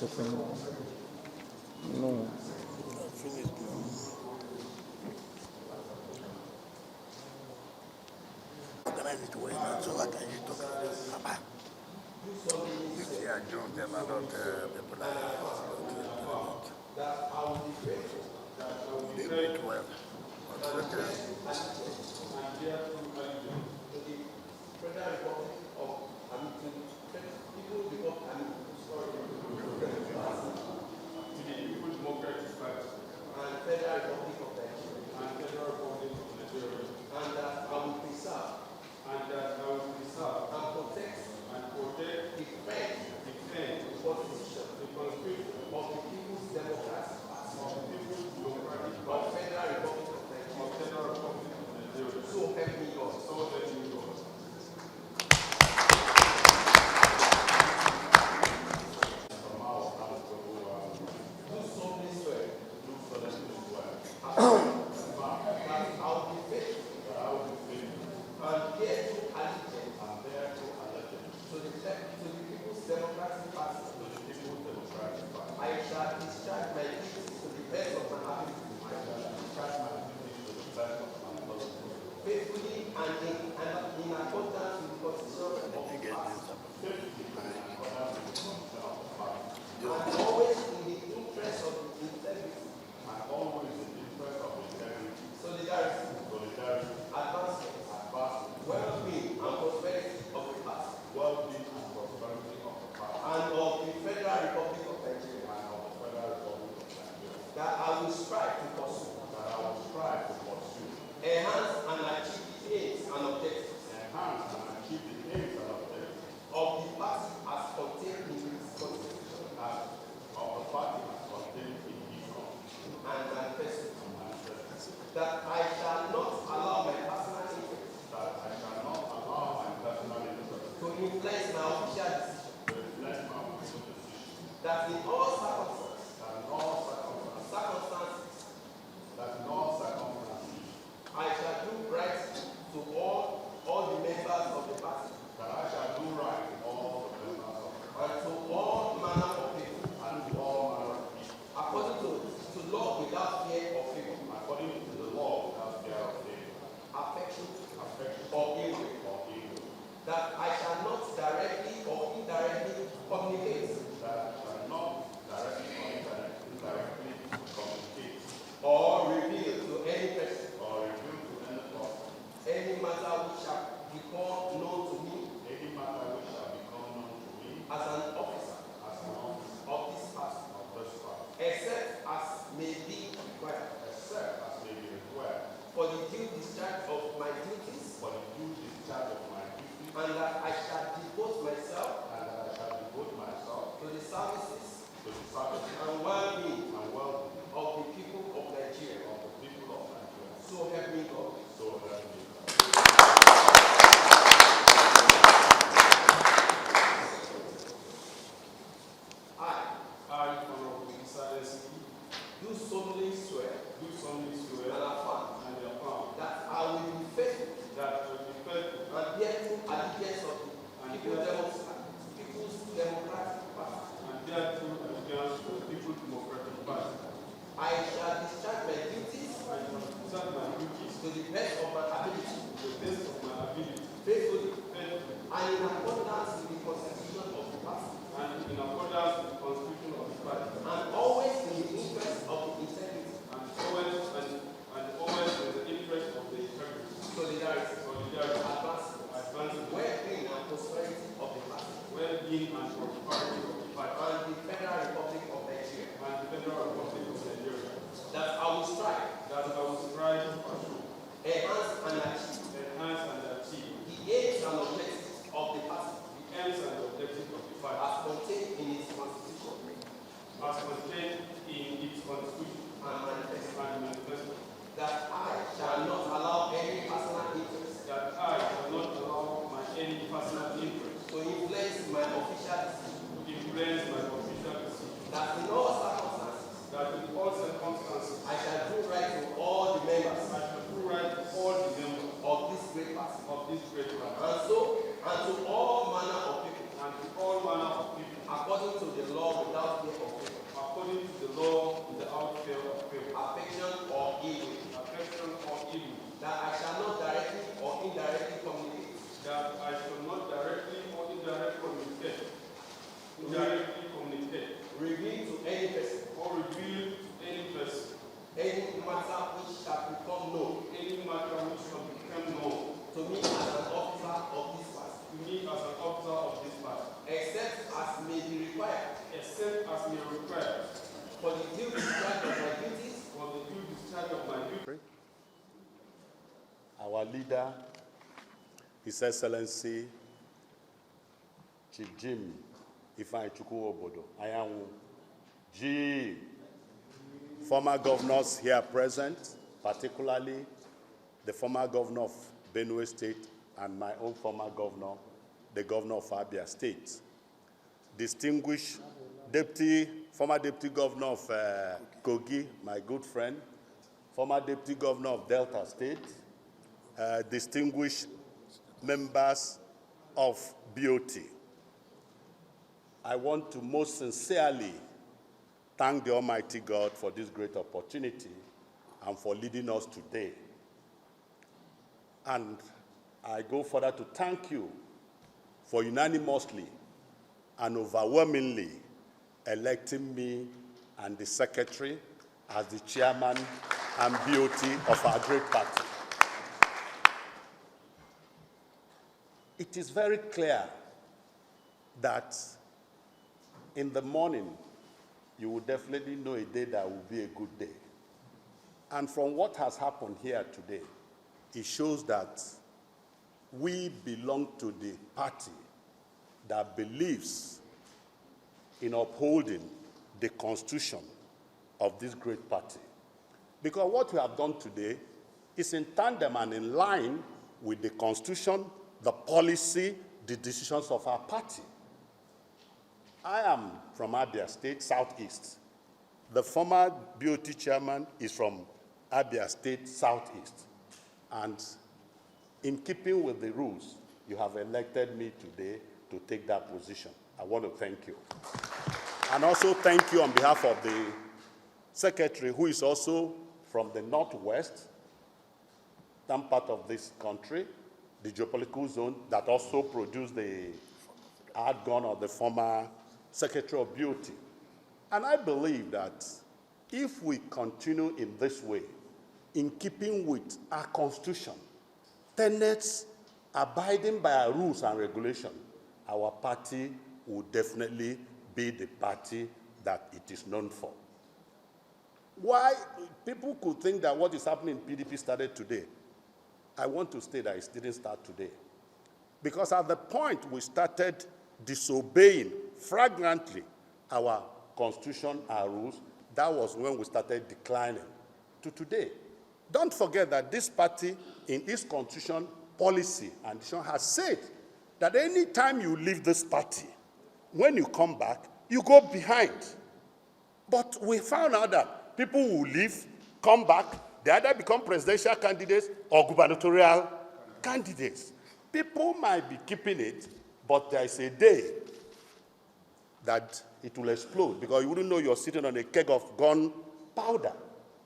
second. No. Finished now. Organize it well so I can use talk about. You see, I joined them about people like they do it well. As contained in its constitution. our leader, His Excellency Chief Jim Ifeanyi Obodo, Ayanwu, G, former governors here present, particularly the former governor of Benue State and my own former governor, the governor of Abia State, distinguished former deputy governor of Kogi, my good friend, former deputy governor of Delta State, distinguished members of BOT. I want to most sincerely thank the Almighty God for this great opportunity and for leading us today. And I go further to thank you for unanimously and overwhelmingly electing me and the secretary as the chairman and BOT of our great party. It is very clear that in the morning, you will definitely know a day that will be a good day. And from what has happened here today, it shows that we belong to the party that believes in upholding the constitution of this great party. Because what we have done today is in tandem and in line with the constitution, the policy, the decisions of our party. I am from Abia State, Southeast. The former BOT chairman is from Abia State, Southeast. And in keeping with the rules, you have elected me today to take that position. I want to thank you. And also thank you on behalf of the secretary, who is also from the Northwest, some part of this country, the geopolitical zone that also produced the outgone of the former Secretary of BOT. And I believe that if we continue in this way, in keeping with our constitution, tenets abiding by our rules and regulations, our party will definitely be the party that it is known for. Why people could think that what is happening in PDP started today, I want to state that it didn't start today. Because at the point we started disobeying flagrantly our constitution, our rules, that was when we started declining to today. Don't forget that this party, in its constitution, policy, and decision has said that any time you leave this party, when you come back, you go behind. But we found out that people who leave, come back, they either become presidential candidates or gubernatorial candidates. People might be keeping it, but there is a day that it will explode because you wouldn't know you're sitting on a keg of gunpowder.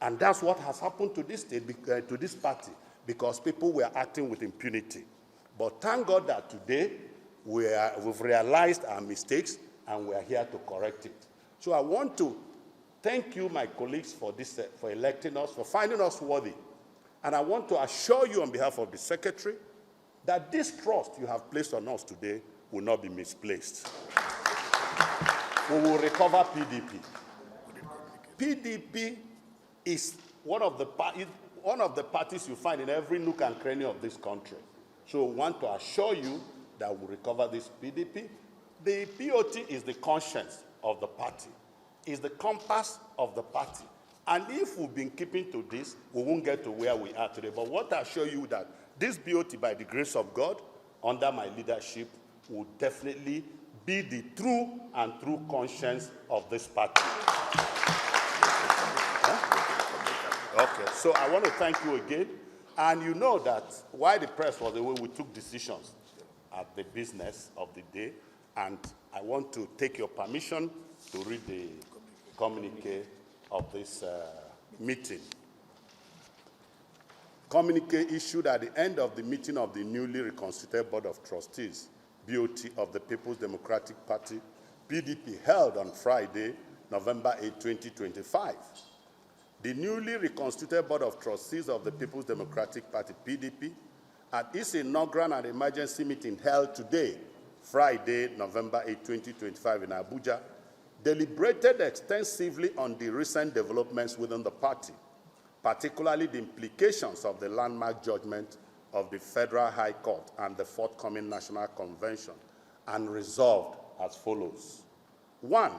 And that's what has happened to this state, to this party, because people were acting with impunity. But thank God that today we've realized our mistakes and we are here to correct it. So I want to thank you, my colleagues, for this, for electing us, for finding us worthy. And I want to assure you on behalf of the secretary that this trust you have placed on us today will not be misplaced. We will recover PDP. PDP is one of the parties you find in every nook and cranny of this country. So we want to assure you that we'll recover this PDP. The BOT is the conscience of the party, is the compass of the party. And if we've been keeping to this, we won't get to where we are today. But what I assure you that this BOT, by the grace of God, under my leadership, will definitely be the true and true conscience of this party. Okay, so I want to thank you again. And you know that while the press was away, we took decisions at the business of the day. And I want to take your permission to read the communique of this meeting. Communique issued at the end of the meeting of the newly reconstituted Board of Trustees BOT of the People's Democratic Party, PDP, held on Friday, November 8, 2025. The newly reconstituted Board of Trustees of the People's Democratic Party, PDP, at its inaugural and emergency meeting held today, Friday, November 8, 2025 in Abuja, deliberated extensively on the recent developments within the party. particularly the implications of the landmark judgment of the Federal High Court and the forthcoming National Convention, and resolved as follows. 1,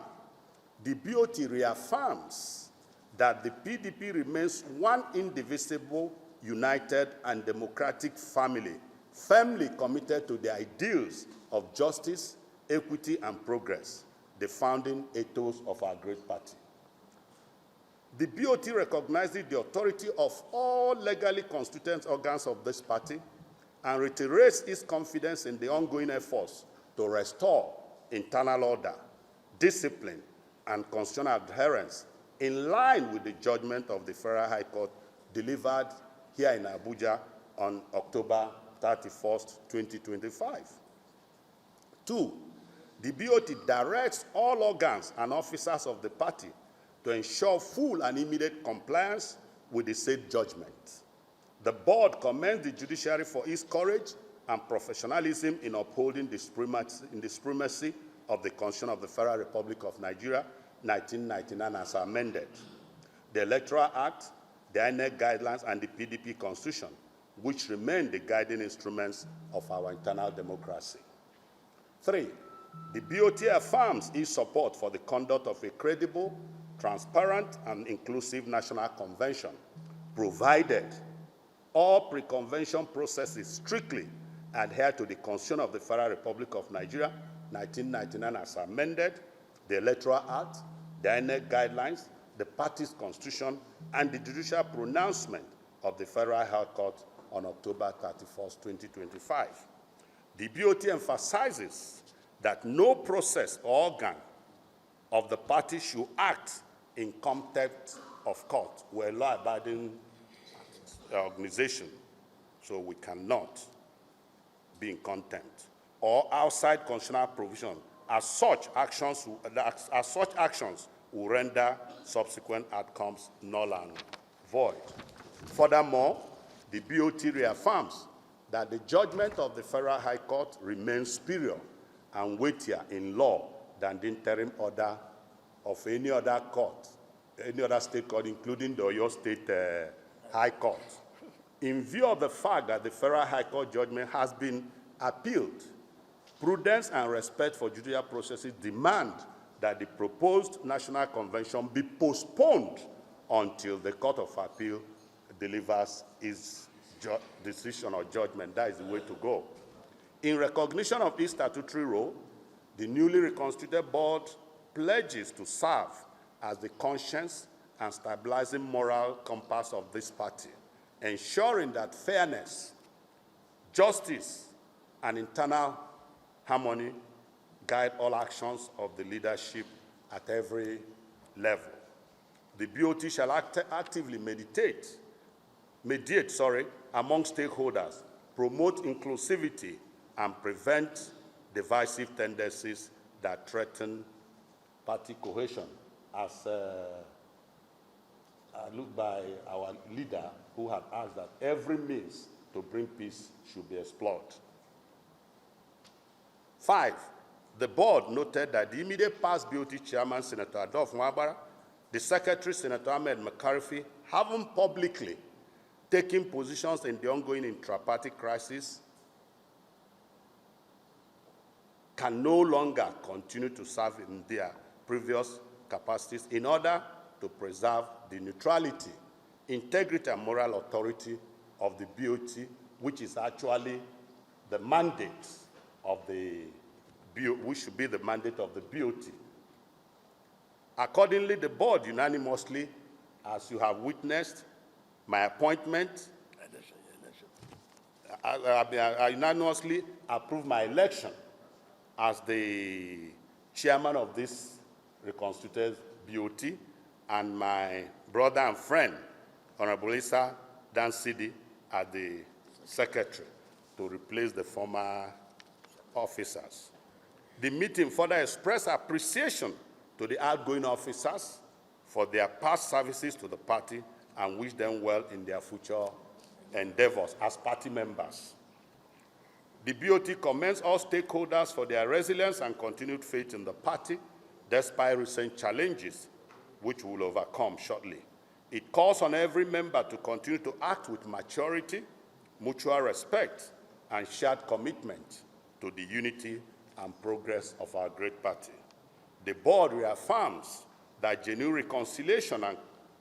the BOT reaffirms that the PDP remains one indivisible, united, and democratic family, firmly committed to the ideals of justice, equity, and progress, the founding ethos of our great party. The BOT recognizes the authority of all legally constituted organs of this party and reiterates its confidence in the ongoing efforts to restore internal order, discipline, and constitutional adherence in line with the judgment of the Federal High Court delivered here in Abuja on October 31st, 2025. 2, the BOT directs all organs and officers of the party to ensure full and immediate compliance with the said judgment. The board commends the judiciary for its courage and professionalism in upholding the supremacy of the Constitution of the Federal Republic of Nigeria, 1999 as amended, the Electoral Act, the INEC guidelines, and the PDP Constitution, which remain the guiding instruments of our internal democracy. 3, the BOT affirms its support for the conduct of a credible, transparent, and inclusive national convention, provided all pre-convention processes strictly adhere to the Constitution of the Federal Republic of Nigeria, 1999 as amended, the Electoral Act, the INEC guidelines, the party's constitution, and the judicial pronouncement of the Federal High Court on October 31st, 2025. The BOT emphasizes that no process or organ of the party should act in contempt of court. We're a law-abiding organization, so we cannot be in contempt or outside constitutional provision, as such actions will render subsequent outcomes null and void. Furthermore, the BOT reaffirms that the judgment of the Federal High Court remains superior and weightier in law than the interim order of any other court, any other state court, including the Oyo State High Court. In view of the fact that the Federal High Court judgment has been appealed, prudence and respect for judicial processes demand that the proposed National Convention be postponed until the Court of Appeal delivers its decision or judgment. That is the way to go. In recognition of its statutory role, the newly reconstituted board pledges to serve as the conscience and stabilizing moral compass of this party, ensuring that fairness, justice, and internal harmony guide all actions of the leadership at every level. The BOT shall actively mediate among stakeholders, promote inclusivity, and prevent divisive tendencies that threaten party cohesion, as looked by our leader, who had asked that every means to bring peace should be explored. 5, the board noted that the immediate past BOT chairman, Senator El-Rufai, the secretary, Senator Ahmed McCarthy, haven't publicly taken positions in the ongoing intra-party crisis, can no longer continue to serve in their previous capacities in order to preserve the neutrality, integrity, and moral authority of the BOT, which is actually the mandate of the BOT, which should be the mandate of the BOT. Accordingly, the board unanimously, as you have witnessed, my appointment, I unanimously approve my election as the chairman of this reconstituted BOT, and my brother and friend, Honorable Issa Dansidi, as the secretary to replace the former officers. The meeting further expressed appreciation to the outgoing officers for their past services to the party and wish them well in their future endeavors as party members. The BOT commends all stakeholders for their resilience and continued faith in the party, despite recent challenges, which we will overcome shortly. It calls on every member to continue to act with maturity, mutual respect, and shared commitment to the unity and progress of our great party. The board reaffirms that genuine reconciliation and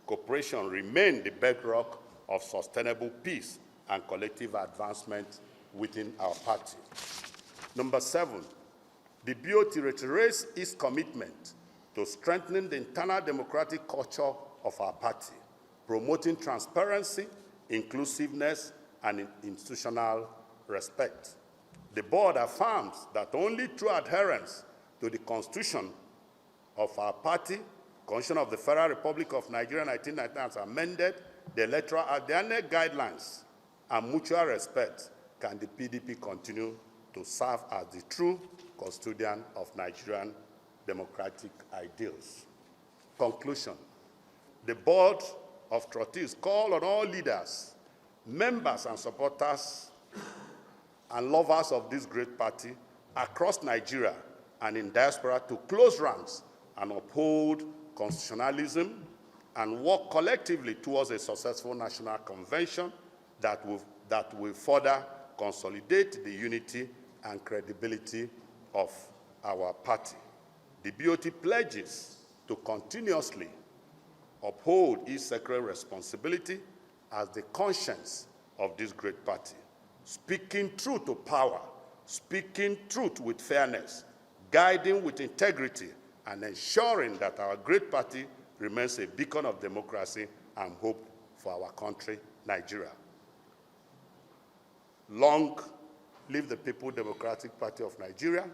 cooperation remain the bedrock of sustainable peace and collective advancement within our party. Number 7, the BOT reiterates its commitment to strengthening the internal democratic culture of our party, promoting transparency, inclusiveness, and institutional respect. The board affirms that only through adherence to the Constitution of our party, Constitution of the Federal Republic of Nigeria 1999 as amended, the electoral act, the ANEC guidelines, and mutual respect, can the PDP continue to serve as the true custodian of Nigerian democratic ideals. Conclusion. The Board of Trustees call on all leaders, members and supporters and lovers of this great party across Nigeria and in diaspora to close ranks and uphold constitutionalism and work collectively towards a successful national convention that will further consolidate the unity and credibility of our party. The BOT pledges to continuously uphold its sacred responsibility as the conscience of this great party, speaking truth to power, speaking truth with fairness, guiding with integrity, and ensuring that our great party remains a beacon of democracy and hope for our country, Nigeria. Long live the People's Democratic Party of Nigeria.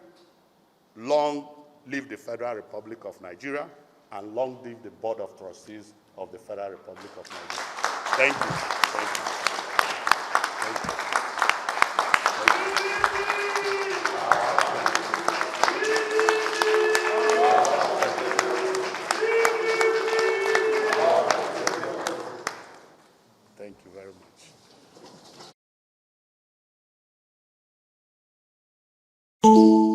Long live the Federal Republic of Nigeria. And long live the Board of Trustees of the Federal Republic of Nigeria. Thank you. Thank you. Thank you. Thank you very much.